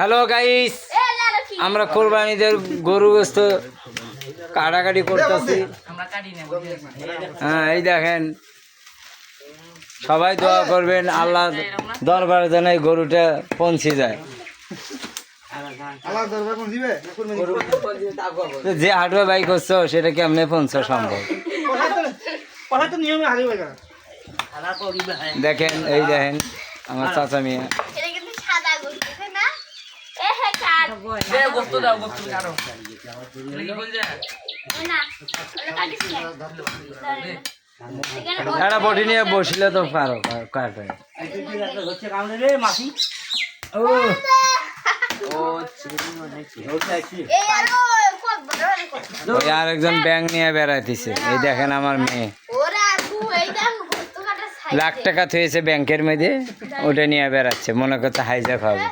Hello guys, আমরা কোরবানিদের গরু গোস্ত কাটাকাটি করতেছি। হ্যাঁ, এই দেখেন, সবাই দোয়া করবেন আল্লাহ দরবারে যেন এই গরুটা পৌঁছে যায়। যে হাটুয়া বাইক করছো সেটা কেমনে পৌঁছা সম্ভব? দেখেন, এই দেখেন আমার চাচা মিয়া। একটা বটি নিয়ে বসলে তো পারো কাটে। আর একজন ব্যাংক নিয়ে বেড়াইতেছে। এই দেখেন আমার মেয়ে লাখ টাকা থুয়েছে ব্যাংকের মধ্যে, ওটা নিয়ে বেড়াচ্ছে, মনে করতে হাইজ্যাক হবে।